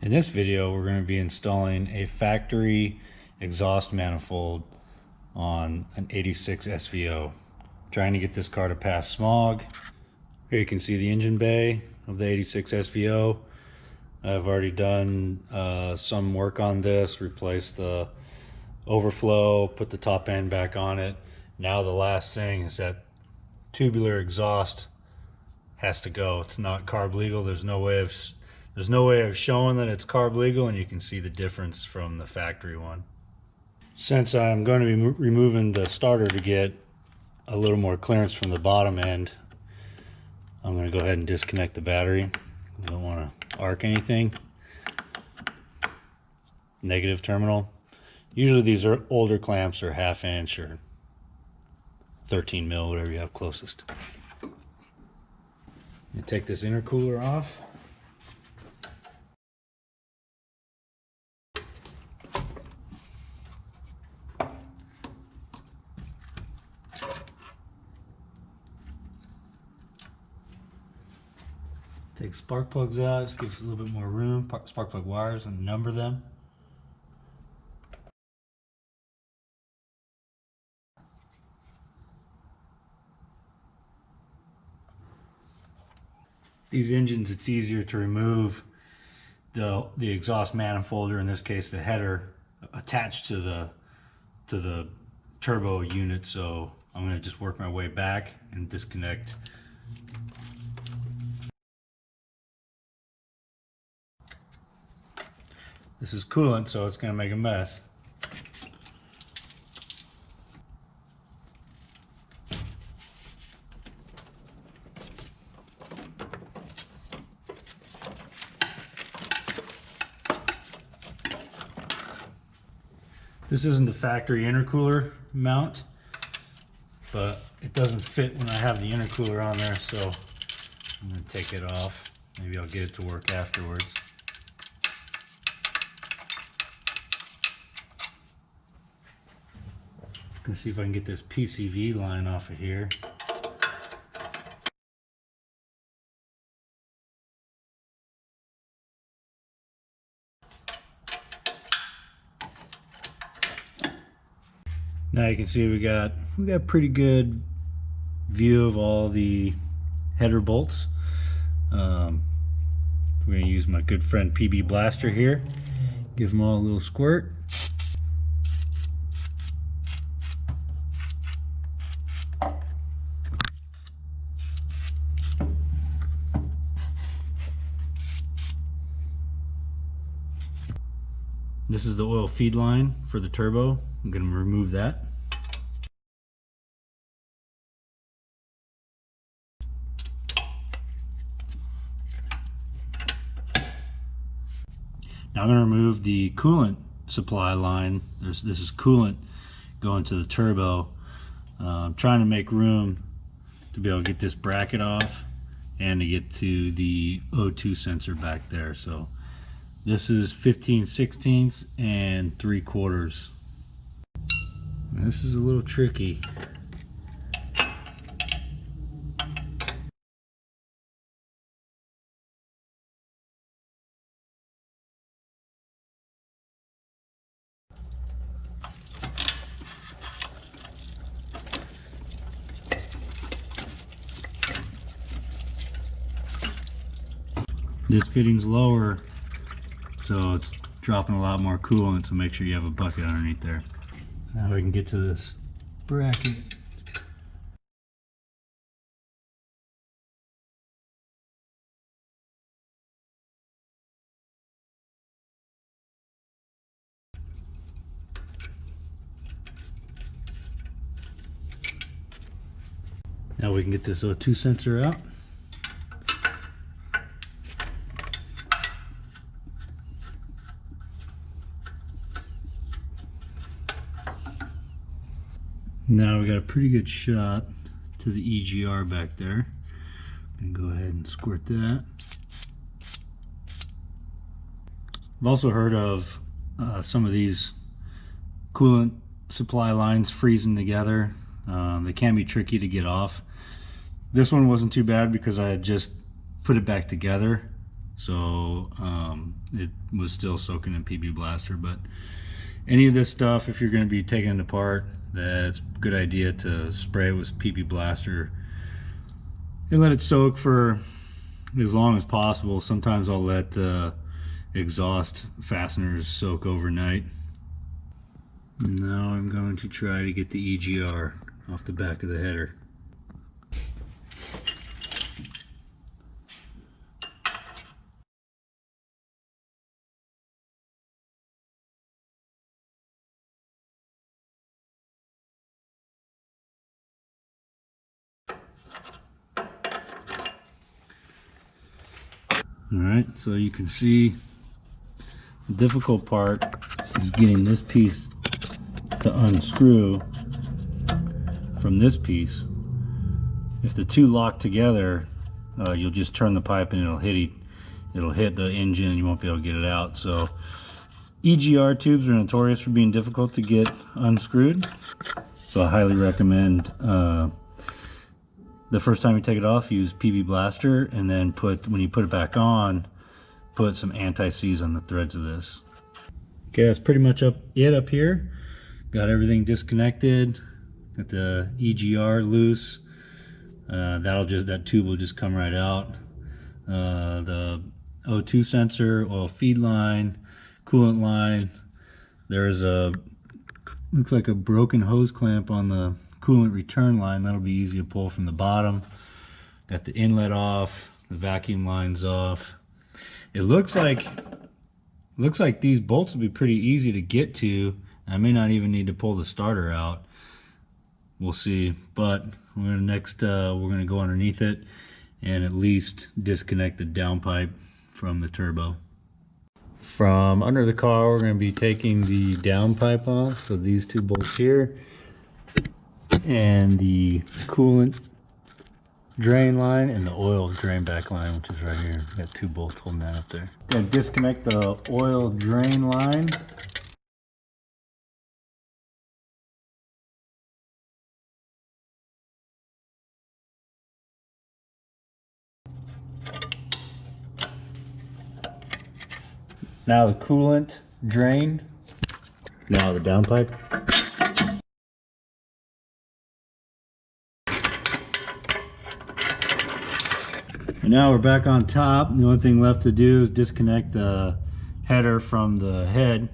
In this video, we're going to be installing a factory exhaust manifold on an 86 SVO. Trying to get this car to pass SMOG. Here you can see the engine bay of the 86 SVO. I've already done some work on this, replaced the overflow, put the top end back on it. Now the last thing is that tubular exhaust has to go. It's not CARB legal. There's no way of showing that it's CARB legal, and you can see the difference from the factory one. Since I'm going to be removing the starter to get a little more clearance from the bottom end, I'm going to go ahead and disconnect the battery. I don't want to arc anything. Negative terminal. Usually these are older clamps are 1/2 inch or 13 mil, whatever you have closest. You take this intercooler off. Take spark plugs out, just gives us a little bit more room. Spark plug wires and number them. These engines, it's easier to remove the exhaust manifold, or in this case the header, attached to the turbo unit. So I'm going to just work my way back and disconnect. This is coolant, so it's going to make a mess. This isn't the factory intercooler mount, but it doesn't fit when I have the intercooler on there, so I'm going to take it off. Maybe I'll get it to work afterwards. Let's see if I can get this PCV line off of here. Now you can see we got pretty good view of all the header bolts. We're going to use my good friend PB Blaster here. Give them all a little squirt. This is the oil feed line for the turbo. I'm going to remove that. Now I'm going to remove the coolant supply line. This is coolant going to the turbo. I'm trying to make room to be able to get this bracket off and to get to the O2 sensor back there. So this is 15/16 and 3/4. This is a little tricky. This fitting's lower, so it's dropping a lot more coolant, so make sure you have a bucket underneath there. Now we can get to this bracket. Now we can get this O2 sensor out. Now we got a pretty good shot to the EGR back there. I'm gonna go ahead and squirt that. I've also heard of some of these coolant supply lines freezing together. They can be tricky to get off. This one wasn't too bad because I had just put it back together, so it was still soaking in PB Blaster. But any of this stuff, if you're going to be taking it apart, that's a good idea to spray it with PB Blaster and let it soak for as long as possible. Sometimes I'll let exhaust fasteners soak overnight. Now I'm going to try to get the EGR off the back of the header. Alright, so you can see the difficult part is getting this piece to unscrew from this piece. If the two lock together, you'll just turn the pipe and it'll hit the engine and you won't be able to get it out. So EGR tubes are notorious for being difficult to get unscrewed. So I highly recommend the first time you take it off, use PB Blaster, and then when you put it back on, put some anti-seize on the threads of this. Okay, that's pretty much it up here. Got everything disconnected. Got the EGR loose. That tube will just come right out. The O2 sensor, oil feed line, coolant line. There's looks like a broken hose clamp on the coolant return line. That'll be easy to pull from the bottom. Got the inlet off, the vacuum line's off. It looks like these bolts will be pretty easy to get to. I may not even need to pull the starter out. We'll see. But we're gonna go underneath it and at least disconnect the downpipe from the turbo. From under the car, we're going to be taking the downpipe off. So these two bolts here and the coolant drain line and the oil drain back line, which is right here. Got two bolts holding that up there. Going to disconnect the oil drain line. Now the coolant drain. Now the downpipe. And now we're back on top. The only thing left to do is disconnect the header from the head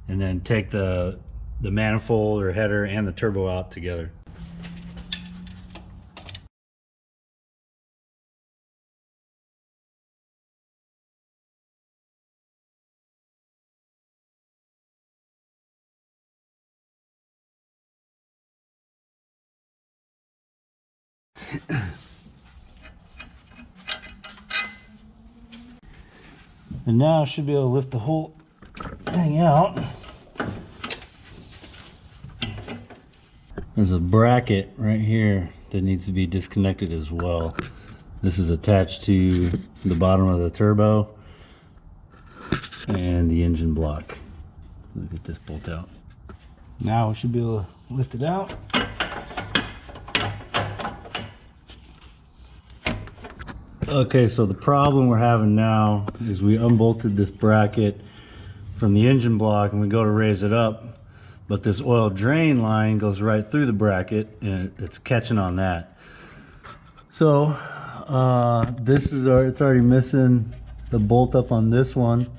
and then take the manifold or header and the turbo out together. And now I should be able to lift the whole thing out. There's a bracket right here that needs to be disconnected as well. This is attached to the bottom of the turbo and the engine block. Let me get this bolt out. Now we should be able to lift it out. Okay, so the problem we're having now is we unbolted this bracket from the engine block and we go to raise it up, but this oil drain line goes right through the bracket and it's catching on that. So it's already missing the bolt up on this one.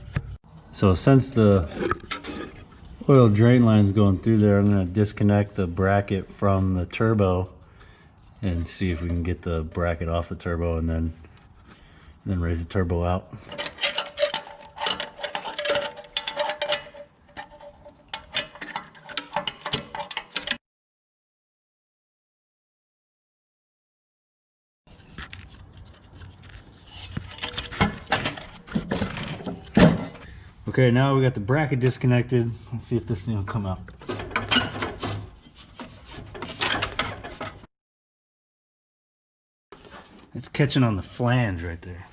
So since the oil drain line is going through there, I'm going to disconnect the bracket from the turbo and see if we can get the bracket off the turbo and then raise the turbo out. Okay, now we got the bracket disconnected. Let's see if this thing will come out. It's catching on the flange right there.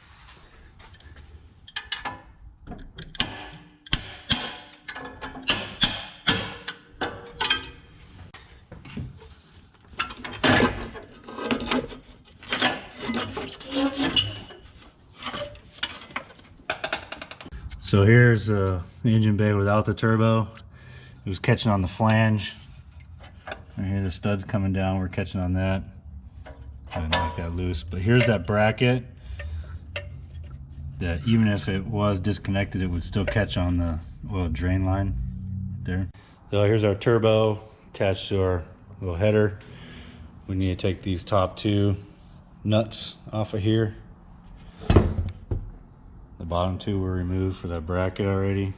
So here's the engine bay without the turbo. It was catching on the flange. Right here, the stud's coming down. We're catching on that. I didn't like that loose, but here's that bracket that even if it was disconnected, it would still catch on the oil drain line there. So here's our turbo attached to our little header. We need to take these top two nuts off of here. The bottom two were removed for that bracket already.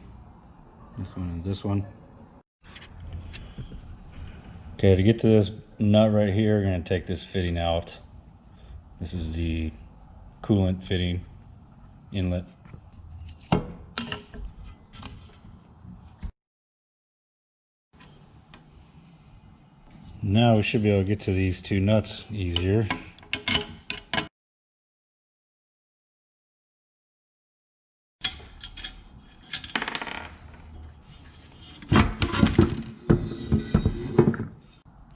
This one and this one. Okay, to get to this nut right here, we're going to take this fitting out. This is the coolant fitting inlet. Now we should be able to get to these two nuts easier.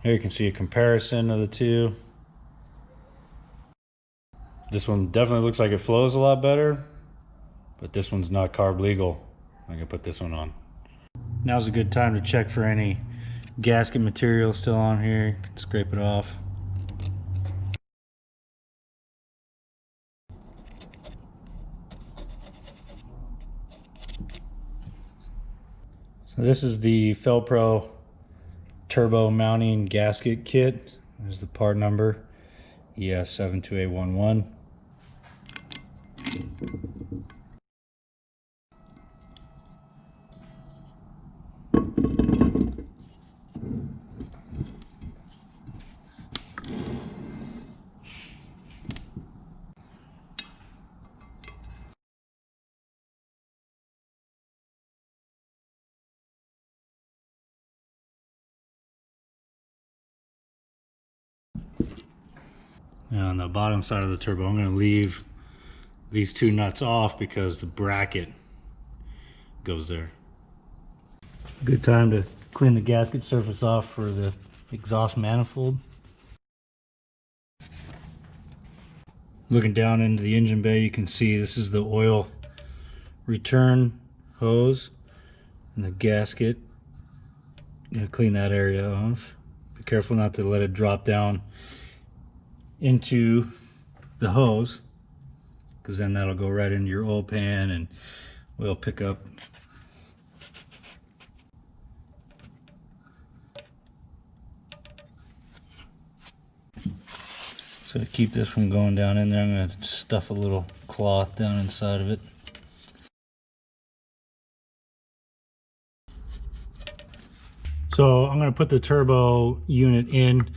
Here you can see a comparison of the two. This one definitely looks like it flows a lot better, but this one's not CARB legal. I'm gonna put this one on. Now's a good time to check for any gasket material still on here. You can scrape it off. So this is the Felpro turbo mounting gasket kit. There's the part number, ES72811. Now on the bottom side of the turbo, I'm going to leave these two nuts off because the bracket goes there. Good time to clean the gasket surface off for the exhaust manifold. Looking down into the engine bay, you can see this is the oil return hose and the gasket. You gotta clean that area off. Be careful not to let it drop down into the hose, because then that'll go right into your oil pan and oil pickup. So to keep this from going down in there, I'm going to stuff a little cloth down inside of it. So I'm going to put the turbo unit in,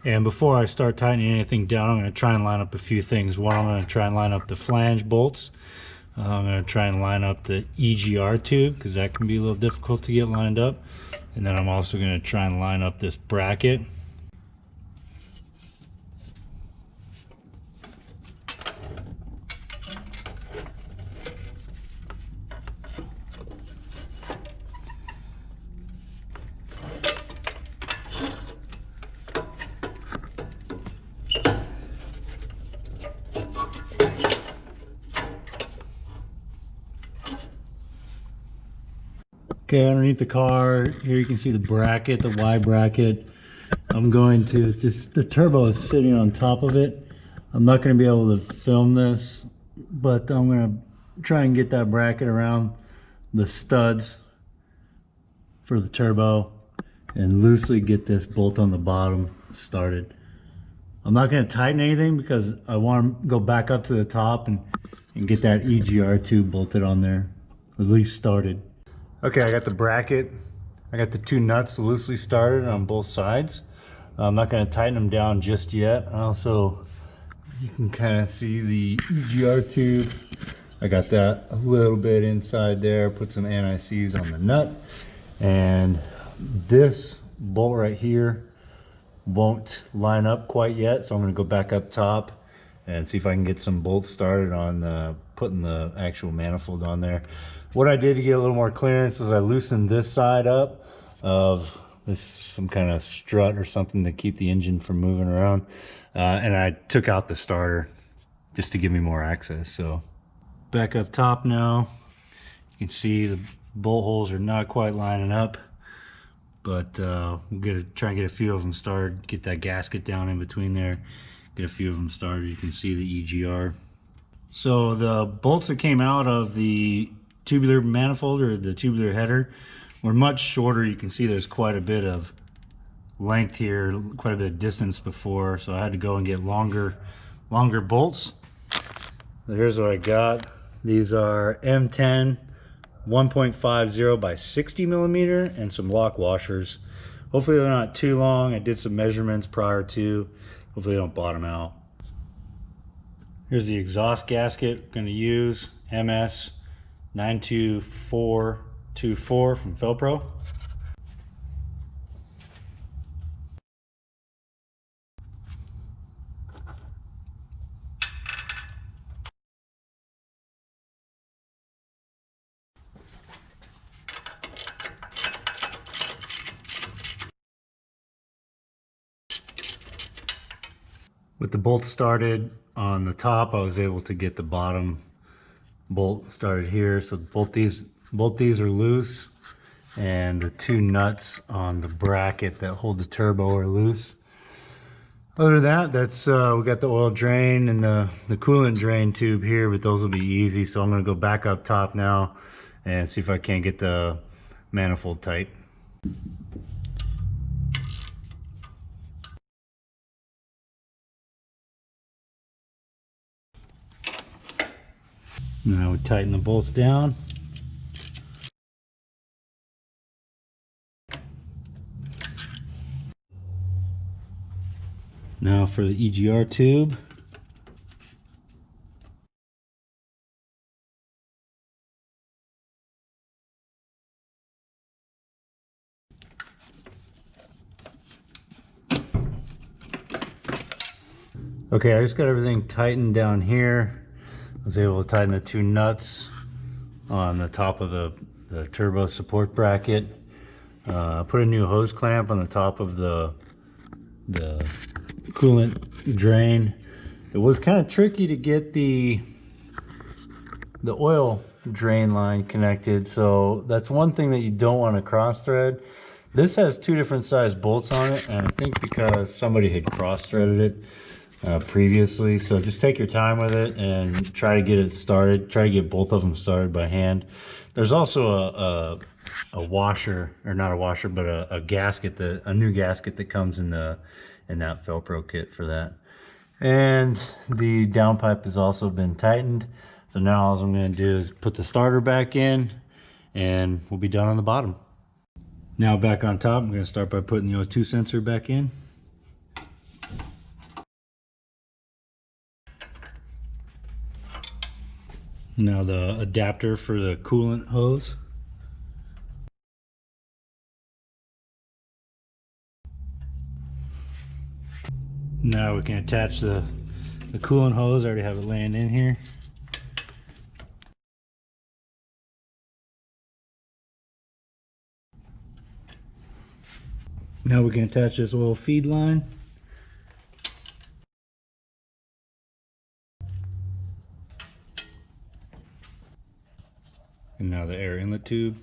and before I start tightening anything down, I'm going to try and line up a few things. One, I'm going to try and line up the flange bolts. I'm going to try and line up the EGR tube, because that can be a little difficult to get lined up. And then I'm also going to try and line up this bracket. Okay, underneath the car, here you can see the bracket, the Y bracket. I'm going to the turbo is sitting on top of it. I'm not going to be able to film this, but I'm going to try and get that bracket around the studs for the turbo and loosely get this bolt on the bottom started. I'm not going to tighten anything because I want to go back up to the top and get that EGR tube bolted on there, at least started. Okay, I got the bracket. I got the two nuts loosely started on both sides. I'm not going to tighten them down just yet. Also, you can kind of see the EGR tube. I got that a little bit inside there. Put some anti-seize on the nut. And this bolt right here won't line up quite yet, so I'm going to go back up top and see if I can get some bolts started on putting the actual manifold on there. What I did to get a little more clearance is I loosened this side up of this, some kind of strut or something to keep the engine from moving around, and I took out the starter just to give me more access. So back up top now, you can see the bolt holes are not quite lining up, but we'll try and get a few of them started, get that gasket down in between there, get a few of them started. You can see the EGR. So the bolts that came out of the tubular manifold, or the tubular header, were much shorter. You can see there's quite a bit of length here, quite a bit of distance before, so I had to go and get longer bolts. So here's what I got. These are M10 1.50 by 60 millimeter and some lock washers. Hopefully they're not too long. I did some measurements prior to. Hopefully they don't bottom out. Here's the exhaust gasket I'm going to use, MS 92424 from Felpro. With the bolts started on the top, I was able to get the bottom bolt started here. So both these are loose, and the two nuts on the bracket that hold the turbo are loose. Other than that, that's we got the oil drain and the coolant drain tube here, but those will be easy. So I'm going to go back up top now and see if I can't get the manifold tight. Now we tighten the bolts down. Now for the EGR tube. Okay, I just got everything tightened down here. I was able to tighten the two nuts on the top of the turbo support bracket. Put a new hose clamp on the top of the coolant drain. It was kind of tricky to get the oil drain line connected, so that's one thing that you don't want to cross thread. This has two different size bolts on it, and I think because somebody had cross threaded it previously, so just take your time with it and try to get it started. Try to get both of them started by hand. There's also a washer, or not a washer, but a gasket, a new gasket that comes in that Felpro kit for that. And the downpipe has also been tightened. So now all I'm going to do is put the starter back in, and we'll be done on the bottom. Now back on top, I'm going to start by putting the O2 sensor back in. Now the adapter for the coolant hose. Now we can attach the coolant hose. I already have it laying in here. Now we can attach this oil feed line. And now the air inlet tube.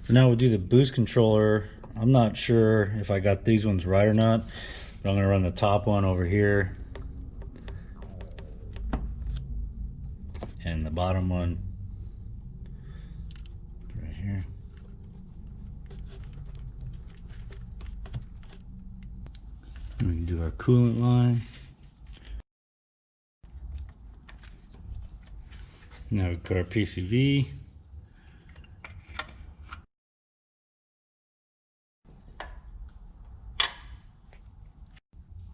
So now we'll do the boost controller. I'm not sure if I got these ones right or not, but I'm going to run the top one over here and the bottom one right here. And we can do our coolant line. Now we put our PCV.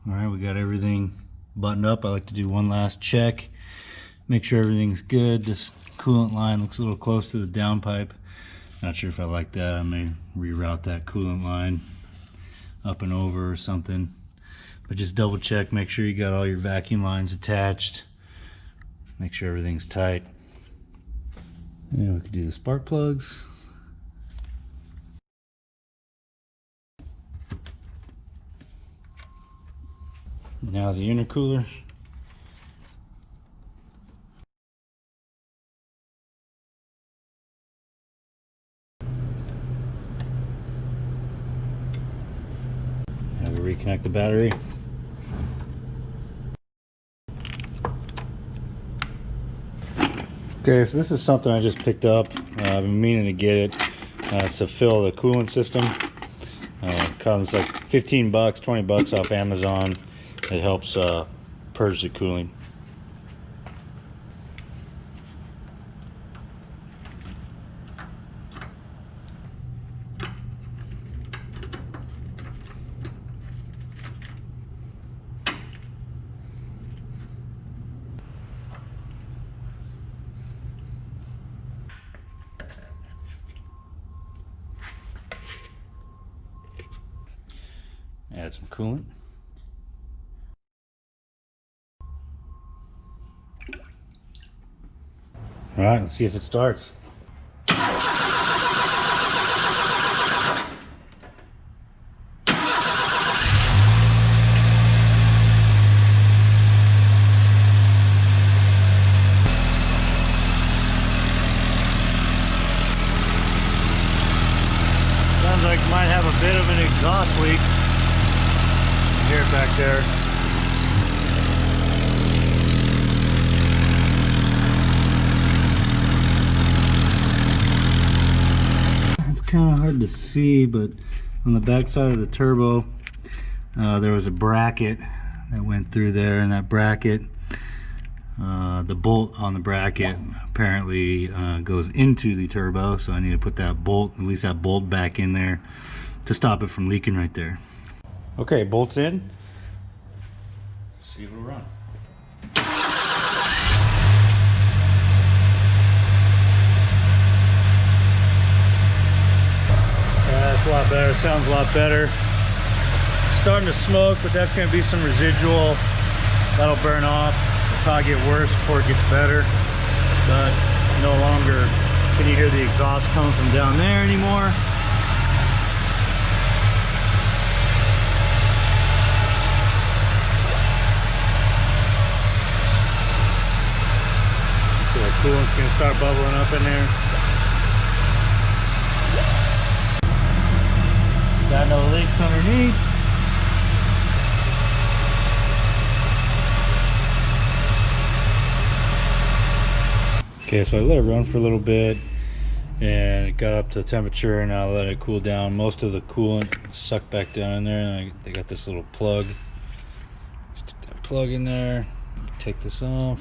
All right, we got everything buttoned up. I like to do one last check, make sure everything's good. This coolant line looks a little close to the downpipe. Not sure if I like that. I may reroute that coolant line up and over or something. But just double check, make sure you got all your vacuum lines attached. Make sure everything's tight. And we can do the spark plugs. Now the intercooler. Now we reconnect the battery. Okay, so this is something I just picked up. I've been meaning to get it. It's to fill the coolant system. Comes like 15 bucks, 20 bucks off Amazon. It helps purge the cooling. Add some coolant. All right, let's see if it starts. Sounds like it might have a bit of an exhaust leak. Hear it back there. It's kind of hard to see, but on the back side of the turbo, there was a bracket that went through there, and that bracket, the bolt on the bracket apparently goes into the turbo, so I need to put that bolt, at least that bolt, back in there to stop it from leaking right there. Okay, bolts in. See if it'll run. That's a lot better. Sounds a lot better. It's starting to smoke, but that's going to be some residual. That'll burn off. It'll probably get worse before it gets better. But no longer can you hear the exhaust coming from down there anymore. Coolant's gonna start bubbling up in there. Got no leaks underneath. Okay, so I let it run for a little bit and it got up to temperature, and I let it cool down. Most of the coolant sucked back down in there, and they got this little plug. Stick that plug in there, take this off.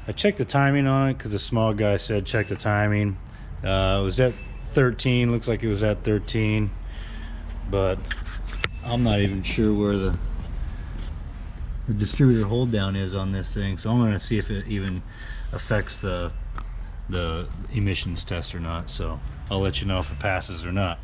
I checked the timing on it because the small guy said check the timing. It was at 13, looks like it was at 13, but I'm not even sure where the distributor hold down is on this thing, so I'm going to see if it even affects the emissions test or not. So I'll let you know if it passes or not.